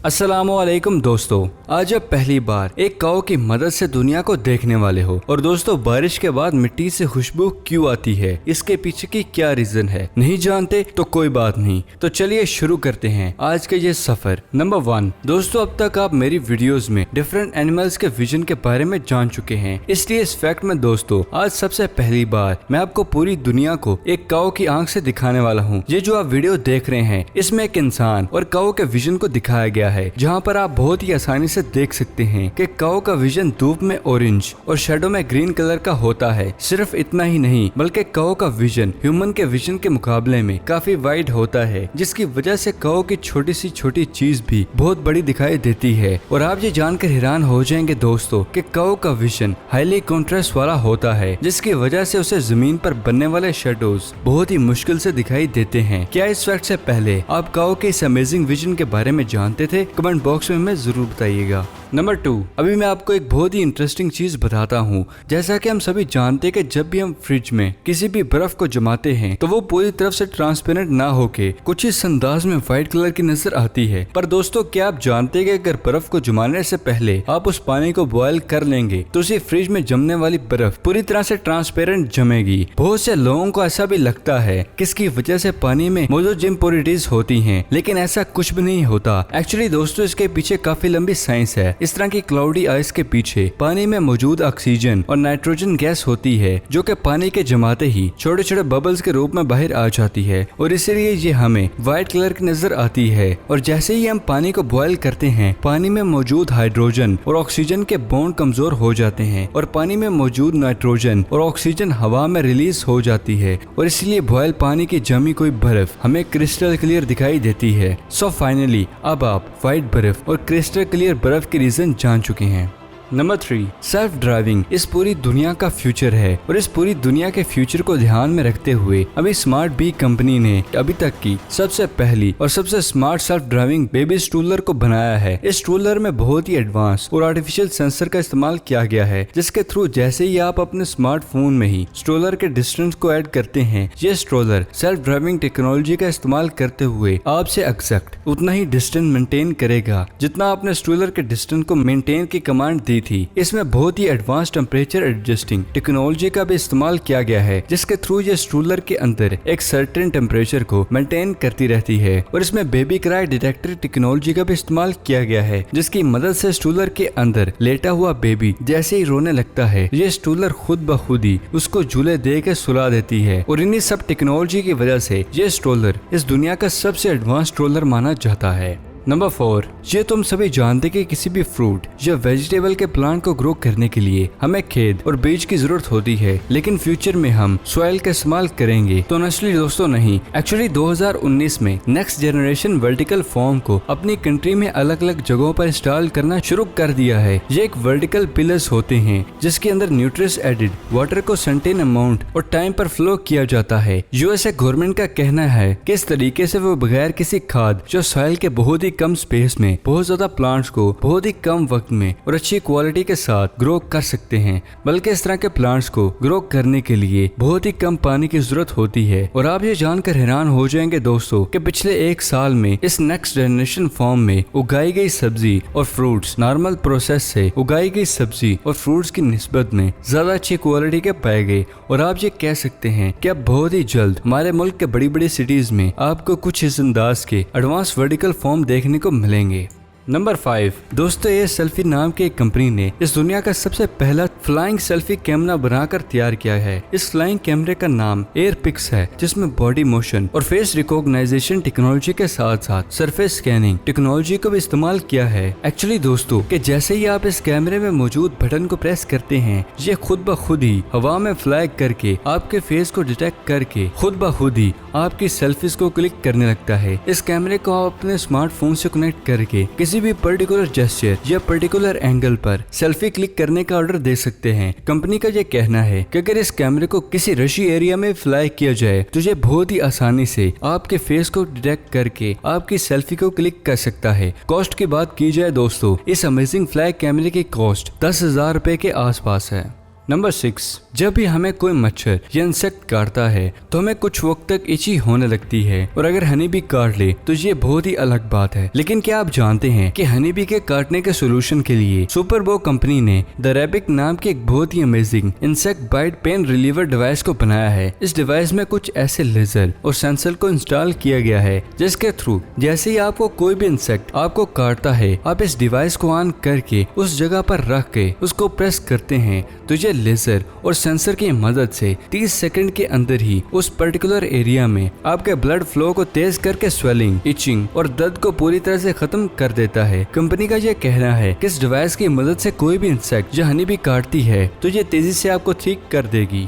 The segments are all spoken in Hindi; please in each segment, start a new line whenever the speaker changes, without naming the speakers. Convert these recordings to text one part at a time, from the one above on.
अस्सलामुअलैकुम दोस्तों, आज आप पहली बार एक काऊ की मदद से दुनिया को देखने वाले हो। और दोस्तों, बारिश के बाद मिट्टी से खुशबू क्यों आती है, इसके पीछे की क्या रीजन है, नहीं जानते तो कोई बात नहीं। तो चलिए शुरू करते हैं आज का ये सफर। नंबर 1 दोस्तों, अब तक आप मेरी वीडियोस में डिफरेंट एनिमल्स के विजन के बारे में जान चुके हैं, इसलिए इस फैक्ट में दोस्तों आज सबसे पहली बार मैं आपको पूरी दुनिया को एक काऊ की आंख से दिखाने वाला हूँ। ये जो आप वीडियो देख रहे हैं, इसमें एक इंसान और काऊ के विजन को दिखाया गया है, जहाँ पर आप बहुत ही आसानी से देख सकते हैं कि काऊ का विजन धूप में ऑरेंज और शैडो में ग्रीन कलर का होता है। सिर्फ इतना ही नहीं, बल्कि काऊ का विजन ह्यूमन के विजन के मुकाबले में काफी वाइड होता है, जिसकी वजह से काऊ की छोटी सी छोटी चीज भी बहुत बड़ी दिखाई देती है। और आप ये जानकर हैरान हो जाएंगे दोस्तों कि काऊ का विजन हाईली कॉन्ट्रास्ट वाला होता है, जिसकी वजह से उसे जमीन पर बनने वाले शेडोज बहुत ही मुश्किल से दिखाई देते हैं। क्या इस फैक्ट से पहले आप काऊ के इस अमेजिंग विजन के बारे में जानते थे? कमेंट बॉक्स में हमें जरूर बताइएगा। नंबर 2, अभी मैं आपको एक बहुत ही इंटरेस्टिंग चीज बताता हूँ। जैसा कि हम सभी जानते हैं कि जब भी हम फ्रिज में किसी भी बर्फ को जमाते हैं तो वो पूरी तरफ से ट्रांसपेरेंट ना होके कुछ इस अंदाज में व्हाइट कलर की नजर आती है। पर दोस्तों, क्या आप जानते हैं कि अगर बर्फ को जमाने से पहले आप उस पानी को बॉयल कर लेंगे तो उसी फ्रिज में जमने वाली बर्फ पूरी तरह से ट्रांसपेरेंट जमेगी। बहुत से लोगों को ऐसा भी लगता है कि इसकी वजह से पानी में मौजूद इम्प्योरिटीज होती हैं, लेकिन ऐसा कुछ भी नहीं होता। एक्चुअली दोस्तों, इसके पीछे काफी लंबी साइंस है। इस तरह की क्लाउडी आइस के पीछे पानी में मौजूद ऑक्सीजन और नाइट्रोजन गैस होती है, जो कि पानी के जमाते ही छोटे छोटे बबल्स के रूप में बाहर आ जाती है, और इसीलिए ये हमें व्हाइट कलर की नजर आती है। और जैसे ही हम पानी को बॉयल करते हैं, पानी में मौजूद हाइड्रोजन और ऑक्सीजन के बॉन्ड कमजोर हो जाते हैं और पानी में मौजूद नाइट्रोजन और ऑक्सीजन हवा में रिलीज हो जाती है, और इसलिए बॉयल पानी की जमी कोई बर्फ हमें क्रिस्टल क्लियर दिखाई देती है। सो फाइनली अब आप व्हाइट बर्फ और क्रिस्टल क्लियर बर्फ के रीजन जान चुके हैं। नंबर 3, सेल्फ ड्राइविंग इस पूरी दुनिया का फ्यूचर है, और इस पूरी दुनिया के फ्यूचर को ध्यान में रखते हुए अभी स्मार्ट बी कंपनी ने अभी तक की सबसे पहली और सबसे smart self driving baby stroller को बनाया है। इस स्ट्रोलर में बहुत ही एडवांस और आर्टिफिशियल सेंसर का इस्तेमाल किया गया है, जिसके थ्रू जैसे ही आप अपने स्मार्टफोन में ही स्ट्रोलर के डिस्टेंस को ऐड करते हैं, ये स्ट्रोलर सेल्फ ड्राइविंग टेक्नोलॉजी का इस्तेमाल करते हुए आपसे एग्जैक्ट उतना ही डिस्टेंस मेंटेन करेगा जितना आपने स्ट्रोलर के डिस्टेंस को मेंटेन की कमांड दी थी। इसमें बहुत ही एडवांस टेम्परेचर एडजस्टिंग टेक्नोलॉजी का भी इस्तेमाल किया गया है, जिसके थ्रू ये स्ट्रोलर के अंदर एक सर्टेन टेम्परेचर को मेंटेन करती रहती है। और इसमें बेबी क्राई डिटेक्टर टेक्नोलॉजी का भी इस्तेमाल किया गया है, जिसकी मदद से स्ट्रोलर के अंदर लेटा हुआ बेबी जैसे ही रोने लगता है, ये स्ट्रोलर खुद ब खुद ही उसको झूले दे के सुला देती है। और इन्हीं सब टेक्नोलॉजी की वजह से ये स्ट्रोलर इस दुनिया का सबसे एडवांस स्ट्रोलर माना जाता है। नंबर 4, ये तुम सभी जानते कि किसी भी फ्रूट या वेजिटेबल के प्लांट को ग्रो करने के लिए हमें खेत और बीज की जरूरत होती है, लेकिन फ्यूचर में हम सॉइल का इस्तेमाल करेंगे। तो नस्ली दोस्तों नहीं, एक्चुअली 2019 में नेक्स्ट जनरेशन वर्टिकल फार्म को अपनी कंट्री में अलग अलग जगहों पर इंस्टॉल करना शुरू कर दिया है। ये एक वर्टिकल पिलर्स होते हैं जिसके अंदर न्यूट्रिएंट्स एडिड वाटर को सर्टेन अमाउंट और टाइम पर फ्लो किया जाता है। यूएसए गवर्नमेंट का कहना है कि इस तरीके से वो बगैर किसी खाद जो सॉइल के बहुत ही कम स्पेस में बहुत ज्यादा प्लांट्स को बहुत ही कम वक्त में और अच्छी क्वालिटी के साथ ग्रो कर सकते हैं। बल्कि इस तरह के प्लांट्स को ग्रो करने के लिए बहुत ही कम पानी की जरूरत होती है। और आप ये जानकर हैरान हो जाएंगे दोस्तों कि पिछले 1 साल में इस नेक्स्ट जनरेशन फार्म में उगाई गई सब्जी और फ्रूट्स नॉर्मल प्रोसेस से उगाई गई सब्जी और फ्रूट्स की निस्बत में ज्यादा अच्छी क्वालिटी के पाए गए। और आप ये कह सकते हैं कि अब बहुत ही जल्द हमारे मुल्क के बड़ी बड़ी सिटीज में आपको कुछ इस अंदाज के एडवांस वर्टिकल फार्म देखने को मिलेंगे। नंबर 5 दोस्तों, ये सेल्फी नाम की एक कंपनी ने इस दुनिया का सबसे पहला फ्लाइंग सेल्फी कैमरा बनाकर तैयार किया है। इस फ्लाइंग कैमरे का नाम एयरपिक्स है, जिसमें बॉडी मोशन और फेस रिकॉग्नाइजेशन टेक्नोलॉजी के साथ साथ सरफेस स्कैनिंग टेक्नोलॉजी को भी इस्तेमाल किया है। एक्चुअली दोस्तों कि जैसे ही आप इस कैमरे में मौजूद बटन को प्रेस करते हैं, ये खुद ब खुद ही हवा में फ्लाई करके आपके फेस को डिटेक्ट करके खुद ब खुद ही आपकी सेल्फीज को क्लिक करने लगता है। इस कैमरे को आप अपने स्मार्टफोन से कनेक्ट करके किसी भी पर्टिकुलर जेस्चर या पर्टिकुलर एंगल पर सेल्फी क्लिक करने का ऑर्डर दे सकते हैं। कंपनी का ये कहना है कि अगर इस कैमरे को किसी रशी एरिया में फ्लाई किया जाए तो ये बहुत ही आसानी से आपके फेस को डिटेक्ट करके आपकी सेल्फी को क्लिक कर सकता है। कॉस्ट की बात की जाए दोस्तों, इस अमेजिंग फ्लाई कैमरे की कॉस्ट 10,000 रुपए के आसपास है। नंबर 6, जब भी हमें कोई मच्छर या इंसेक्ट काटता है तो हमें कुछ वक्त तक इची होने लगती है, और अगर हनी बी काट ले तो ये बहुत ही अलग बात है। लेकिन क्या आप जानते हैं कि हनी बी के काटने के सोल्यूशन के लिए सुपरबो कंपनी ने द रैबिक नाम की एक बहुत ही amazing insect bite pain reliever device को बनाया है। इस डिवाइस में कुछ ऐसे लेजर और सेंसर को इंस्टॉल किया गया है जिसके थ्रू जैसे ही आपको कोई भी इंसेक्ट आपको काटता है, आप इस डिवाइस को ऑन करके उस जगह पर रख के उसको प्रेस करते हैं तो ये लेजर और सेंसर की मदद से 30 सेकंड के अंदर ही उस पर्टिकुलर एरिया में आपके ब्लड फ्लो को तेज करके स्वेलिंग, इचिंग और दर्द को पूरी तरह से खत्म कर देता है। कंपनी का ये कहना है कि इस डिवाइस की मदद से कोई भी इंसेक्ट जो हनी बी काटती है तो ये तेजी से आपको ठीक कर देगी।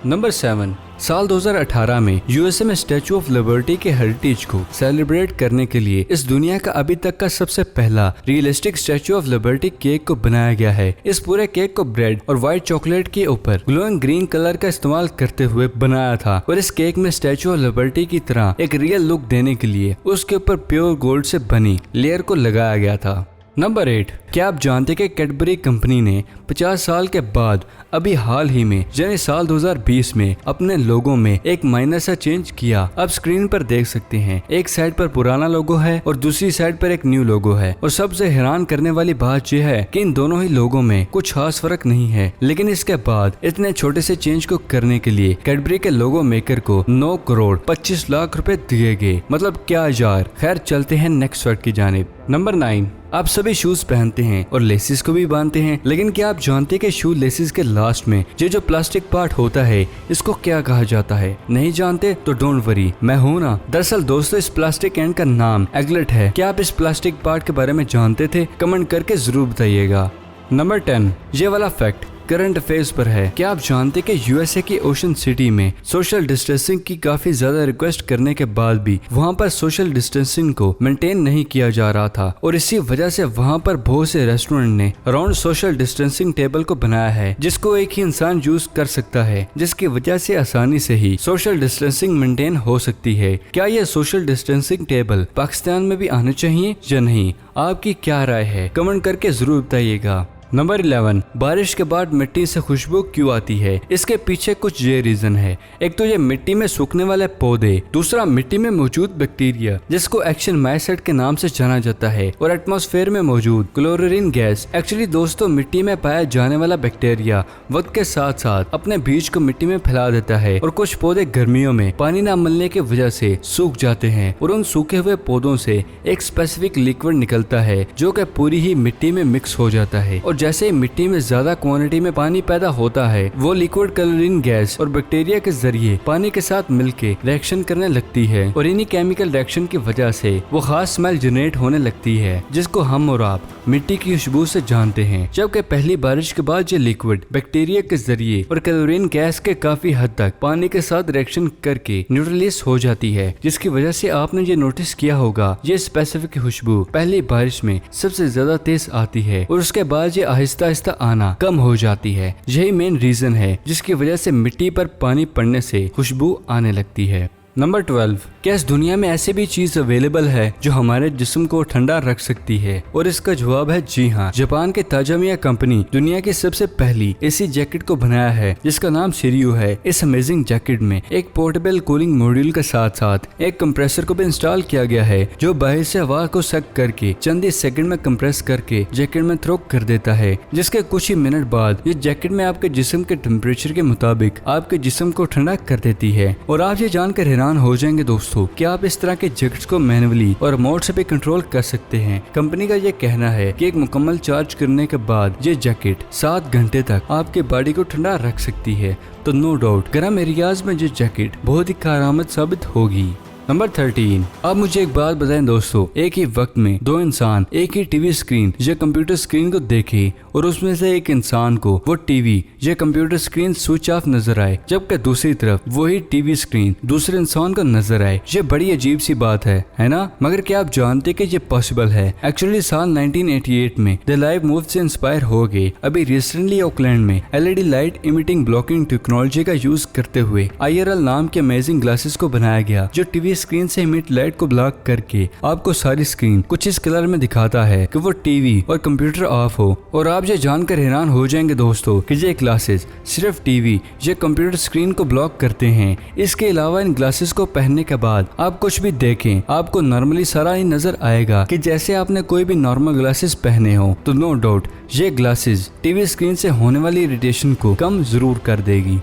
नंबर 7, साल 2018 में यूएसए में स्टैचू ऑफ लिबर्टी के हेरिटेज को सेलिब्रेट करने के लिए इस दुनिया का अभी तक का सबसे पहला realistic statue of liberty cake को बनाया गया है। इस पूरे केक को ब्रेड और व्हाइट चॉकलेट के ऊपर ग्लोइंग ग्रीन कलर का इस्तेमाल करते हुए बनाया था, और इस केक में स्टैचू ऑफ लिबर्टी की तरह एक रियल लुक देने के लिए उसके ऊपर प्योर गोल्ड से बनी लेयर को लगाया गया था। नंबर 8, क्या आप जानते कि कैडबरी कंपनी ने 50 साल के बाद अभी हाल ही में यानी साल 2020 में अपने लोगो में एक माइनर सा चेंज किया। आप स्क्रीन पर देख सकते हैं, एक साइड पर पुराना लोगो है और दूसरी साइड पर एक न्यू लोगो है, और सबसे हैरान करने वाली बात यह है कि इन दोनों ही लोगों में कुछ खास फर्क नहीं है। लेकिन इसके बाद इतने छोटे से चेंज को करने के लिए कैडबरी के लोगो मेकर को 9 करोड़ 25 लाख रुपए दिए गए। मतलब क्या यार। खैर चलते हैं नेक्स्ट फैक्ट की जानिब। नंबर 9, आप सभी शूज पहनते हैं और लेसिस को भी बांधते हैं, लेकिन क्या आप जानते हैं कि शू लेसिस के लास्ट में ये जो प्लास्टिक पार्ट होता है इसको क्या कहा जाता है? नहीं जानते तो डोंट वरी, मैं हूं ना। दरअसल दोस्तों, इस प्लास्टिक एंड का नाम एगलेट है। क्या आप इस प्लास्टिक पार्ट के बारे में जानते थे? कमेंट करके जरूर बताइएगा। नंबर 10, ये वाला फैक्ट करंट अफेयर्स पर है। क्या आप जानते कि यूएसए की ओशन सिटी में सोशल डिस्टेंसिंग की काफी ज्यादा रिक्वेस्ट करने के बाद भी वहां पर सोशल डिस्टेंसिंग को मेंटेन नहीं किया जा रहा था, और इसी वजह से वहां पर बहुत से रेस्टोरेंट ने राउंड सोशल डिस्टेंसिंग टेबल को बनाया है जिसको एक ही इंसान यूज कर सकता है, जिसकी वजह से आसानी से ही सोशल डिस्टेंसिंग मेंटेन हो सकती है। क्या यह सोशल डिस्टेंसिंग टेबल पाकिस्तान में भी आने चाहिए या नहीं? आपकी क्या राय है? कमेंट करके जरूर बताइएगा। नंबर 11, बारिश के बाद मिट्टी से खुशबू क्यों आती है? इसके पीछे कुछ ये रीजन है। एक तो ये मिट्टी में सूखने वाले पौधे, दूसरा मिट्टी में मौजूद बैक्टीरिया जिसको एक्शन माइसेट के नाम से जाना जाता है, और एटमॉस्फेयर में मौजूद क्लोरीन गैस। एक्चुअली दोस्तों, मिट्टी में पाया जाने वाला बैक्टीरिया वक्त के साथ साथ अपने बीज को मिट्टी में फैला देता है, और कुछ पौधे गर्मियों में पानी न मिलने की वजह से सूख जाते हैं, और उन सूखे हुए पौधों से एक स्पेसिफिक लिक्विड निकलता है जो कि पूरी ही मिट्टी में मिक्स हो जाता है, और जैसे ही मिट्टी में ज्यादा क्वांटिटी में पानी पैदा होता है, वो लिक्विड क्लोरीन गैस और बैक्टीरिया के जरिए पानी के साथ मिलके रिएक्शन करने लगती है, और इन्हीं केमिकल रिएक्शन की वजह से वो खास स्मेल जनरेट होने लगती है जिसको हम और आप मिट्टी की खुशबू से जानते हैं। जबकि पहली बारिश के बाद ये लिक्विड बैक्टीरिया के जरिए और क्लोरीन गैस के काफी हद तक पानी के साथ रिएक्शन करके न्यूट्रलाइज हो जाती है, जिसकी वजह से आपने ये नोटिस किया होगा ये स्पेसिफिक खुशबू पहली बारिश में सबसे ज्यादा तेज आती है, और उसके बाद ये आहिस्ता आहिस्ता आना कम हो जाती है। यही मेन रीजन है जिसकी वजह से मिट्टी पर पानी पड़ने से खुशबू आने लगती है। नंबर 12, क्या इस दुनिया में ऐसी भी चीज अवेलेबल है जो हमारे जिस्म को ठंडा रख सकती है? और इसका जवाब है जी हाँ। जापान के ताजामिया कंपनी दुनिया की सबसे पहली एसी जैकेट को बनाया है जिसका नाम शिरियो है। इस अमेजिंग जैकेट में एक पोर्टेबल कूलिंग मॉड्यूल के साथ साथ एक कंप्रेसर को भी इंस्टॉल किया गया है जो बाहर से हवा को सक करके चंद ही सेकंड में कंप्रेस करके जैकेट में थ्रो कर देता है, जिसके कुछ ही मिनट बाद ये जैकेट में आपके जिस्म के टेम्परेचर के मुताबिक आपके जिस्म को ठंडा कर देती है। और आप ये जानकर हैरान हो जाएंगे दोस्तों कि आप इस तरह के जैकेट्स को मैन्युअली और रिमोट से भी कंट्रोल कर सकते हैं। कंपनी का ये कहना है कि एक मुकम्मल चार्ज करने के बाद ये जैकेट 7 घंटे तक आपकी बॉडी को ठंडा रख सकती है। तो नो डाउट गर्म एरियाज में ये जैकेट बहुत ही कारआमद साबित होगी। नंबर 13, अब मुझे एक बात बताएं दोस्तों, एक ही वक्त में दो इंसान एक ही टीवी स्क्रीन या कंप्यूटर स्क्रीन को देखे और उसमें से एक इंसान को वो टीवी या कंप्यूटर स्क्रीन स्विच ऑफ नजर आए, जबकि दूसरी तरफ वही टीवी स्क्रीन दूसरे इंसान को नजर आए। ये बड़ी अजीब सी बात है ना? मगर क्या आप जानते कि ये पॉसिबल है? एक्चुअली साल 1988 में द लाइव मूव से इंस्पायर हो गए। अभी रिसेंटली ऑकलैंड में LED light emitting blocking technology का यूज करते हुए IRL नाम के अमेजिंग ग्लासेस को बनाया गया जो टीवी स्क्रीन से इमिट लाइट को ब्लॉक करके आपको सारी स्क्रीन कुछ इस कलर में दिखाता है कि वो टीवी और कंप्यूटर ऑफ हो। और आप ये जानकर हैरान हो जाएंगे दोस्तों कि ये ग्लासेस सिर्फ टीवी या कंप्यूटर स्क्रीन को ब्लॉक करते हैं। इसके अलावा इन ग्लासेस को पहनने के बाद आप कुछ भी देखें आपको नॉर्मली सारा ही नजर आएगा कि जैसे आपने कोई भी नॉर्मल ग्लासेस पहने हो। तो नो डाउट ये ग्लासेस टीवी स्क्रीन से होने वाली इरिटेशन को कम जरूर कर देगी।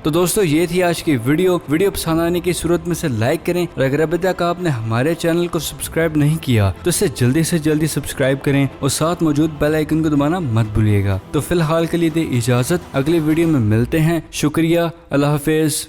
तो दोस्तों ये थी आज की वीडियो पसंद आने की सूरत में से लाइक करें और अगर अभी तक आपने हमारे चैनल को सब्सक्राइब नहीं किया तो इसे जल्दी से जल्दी सब्सक्राइब करें और साथ मौजूद बेल आइकन को दबाना मत भूलिएगा। तो फिलहाल के लिए दे इजाजत, अगली वीडियो में मिलते हैं। शुक्रिया, अल्लाह हाफिज।